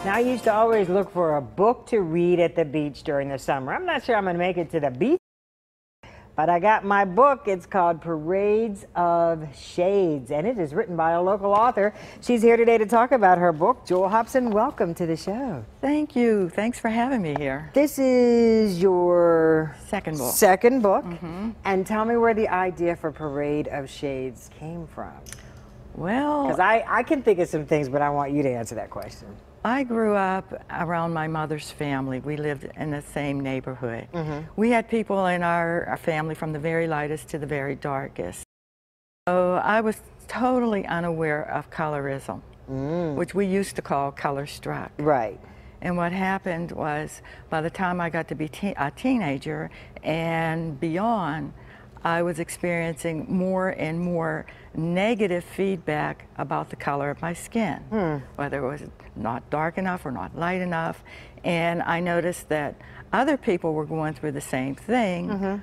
Now, I used to always look for a book to read at the beach during the summer. I'm not sure I'm going to make it to the beach, but I got my book. It's called Parades of Shades, and it is written by a local author. She's here today to talk about her book. Jewel Hopson, welcome to the show. Thank you. Thanks for having me here. This is your second book. And tell me where the idea for Parade of Shades came from. Well, because I can think of some things, but I want you to answer that question. I grew up around my mother's family. We lived in the same neighborhood. We had people in our family from the very lightest to the very darkest. So I was totally unaware of colorism, which we used to call color struck. Right. And what happened was, by the time I got to be a teenager and beyond, I was experiencing more and more negative feedback about the color of my skin, whether it was not dark enough or not light enough. And I noticed that other people were going through the same thing,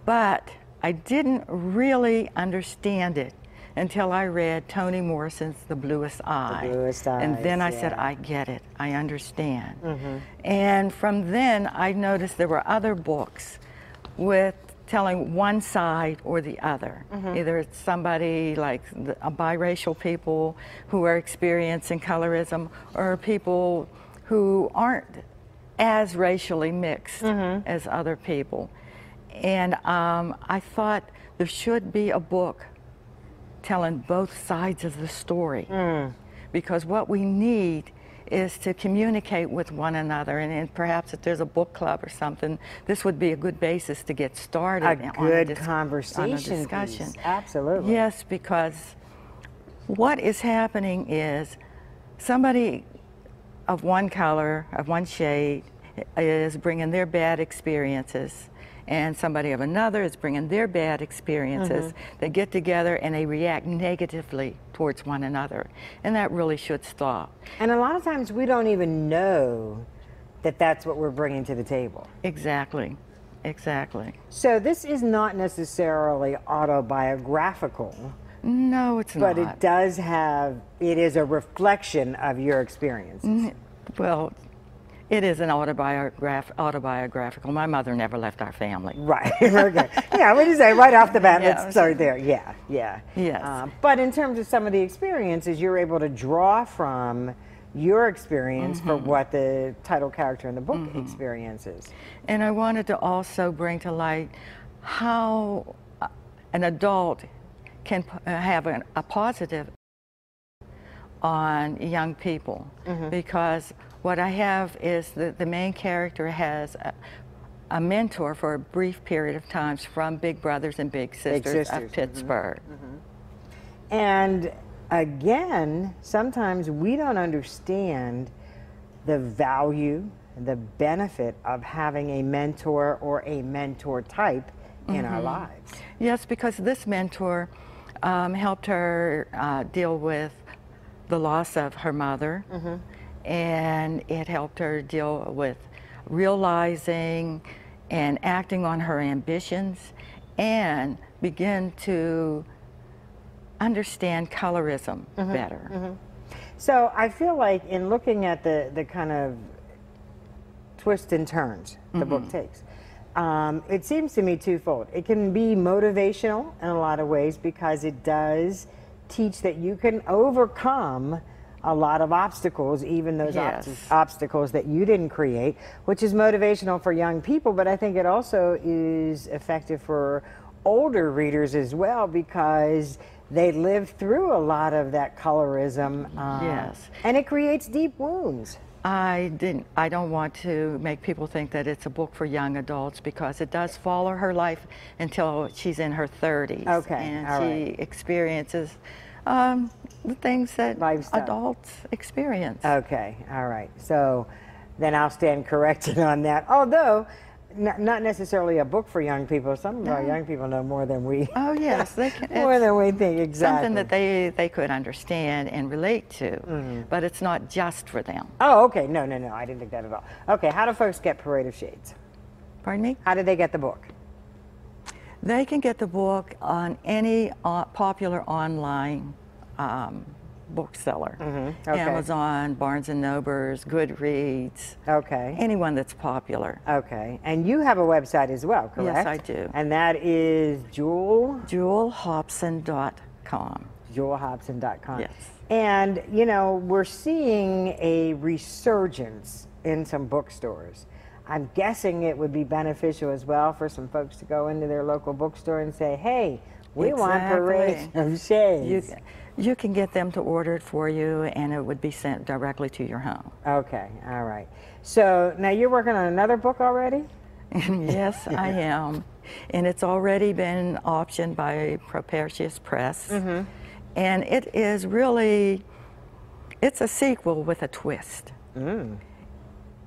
but I didn't really understand it until I read Toni Morrison's The Bluest Eye. The Bluest Eyes, and then I said, I get it, I understand. And from then I noticed there were other books with telling one side or the other. Either it's somebody like a biracial people who are experiencing colorism, or people who aren't as racially mixed as other people. And I thought there should be a book telling both sides of the story, because what we need is to communicate with one another, and perhaps if there's a book club or something, this would be a good basis to get started. A good conversation, on a discussion. Piece. Absolutely. Yes, because what is happening is somebody of one color, of one shade, is bringing their bad experiences, and somebody of another is bringing their bad experiences. They get together and they react negatively towards one another, and that really should stop. And a lot of times we don't even know that that's what we're bringing to the table. Exactly, exactly. So this is not necessarily autobiographical. No, it's not. But it does have, it is a reflection of your experiences. Well, it is an autobiographical. My mother never left our family. Right. Okay. Yeah, what do you say right off the bat? Let's start there. Yeah. Yes. But in terms of some of the experiences, you're able to draw from your experience for what the title character in the book experiences. And I wanted to also bring to light how an adult can have a positive on young people, because what I have is the main character has a mentor for a brief period of time from Big Brothers and Big Sisters of Pittsburgh. And again, sometimes we don't understand the value, the benefit of having a mentor or a mentor type in our lives. Yes, because this mentor helped her deal with the loss of her mother, and it helped her deal with realizing and acting on her ambitions and begin to understand colorism better. So I feel like in looking at the kind of twists and turns the book takes, it seems to me twofold. It can be motivational in a lot of ways because it does teach that you can overcome a lot of obstacles, even those obstacles that you didn't create, which is motivational for young people, but I think it also is effective for older readers as well, because they lived through a lot of that colorism. And it creates deep wounds. I don't want to make people think that it's a book for young adults, because it does follow her life until she's in her 30s. And she experiences the things that adults experience. Okay, all right. So then I'll stand corrected on that. Although, not necessarily a book for young people. Some of our young people know more than we. Oh yes, they can. More than we think. Exactly. Something that they could understand and relate to, but it's not just for them. Oh, okay. No, I didn't think that at all. Okay, how do folks get Parade of Shades? Pardon me? How do they get the book? They can get the book on any popular online bookseller. Okay. Amazon, Barnes & Nobles, Goodreads, Okay. anyone that's popular. Okay. And you have a website as well, correct? Yes, I do. And that is JewelHopson.com. JewelHopson.com. Yes. And, you know, we're seeing a resurgence in some bookstores. I'm guessing it would be beneficial as well for some folks to go into their local bookstore and say, hey, we want parades of shades. You can get them to order it for you, and it would be sent directly to your home. Okay, all right. So now you're working on another book already? Yes, I am. And it's already been optioned by Propertius Press. And it is really, it's a sequel with a twist.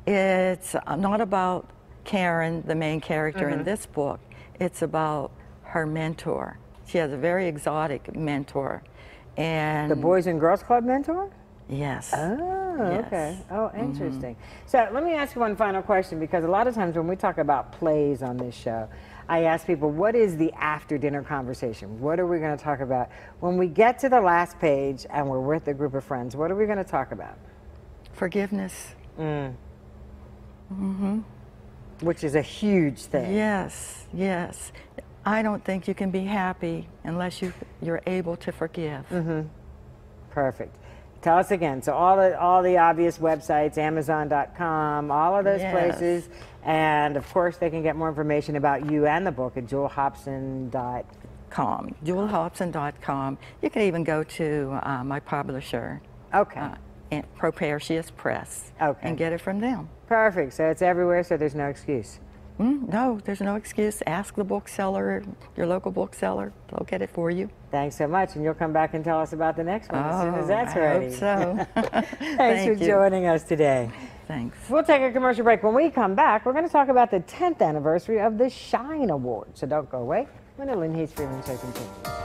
It's not about Karen, the main character in this book. It's about her mentor. She has a very exotic mentor. And The Boys and Girls Club mentor? yes. Oh, Yes. okay. Oh, interesting. So let me ask you one final question, because a lot of times when we talk about plays on this show, I ask people, what is the after dinner conversation? What are we going to talk about? When we get to the last page and we're with a group of friends, what are we going to talk about? Forgiveness. Which is a huge thing. Yes, yes. I don't think you can be happy unless you're able to forgive. Perfect. Tell us again. So all the obvious websites, Amazon.com, all of those places, and of course they can get more information about you and the book at JewelHopson.com. JewelHopson.com. You can even go to my publisher, Propertius Press, and get it from them. Perfect. So it's everywhere, so there's no excuse. No, there's no excuse. Ask the bookseller, your local bookseller. They'll get it for you. Thanks so much, and you'll come back and tell us about the next one as soon as that's I ready. hope so. Thanks for joining us today. Thanks. We'll take a commercial break. When we come back, we're going to talk about the 10th anniversary of the Shine Award. So don't go away. When the Lynn Hayes Freeman Show continues.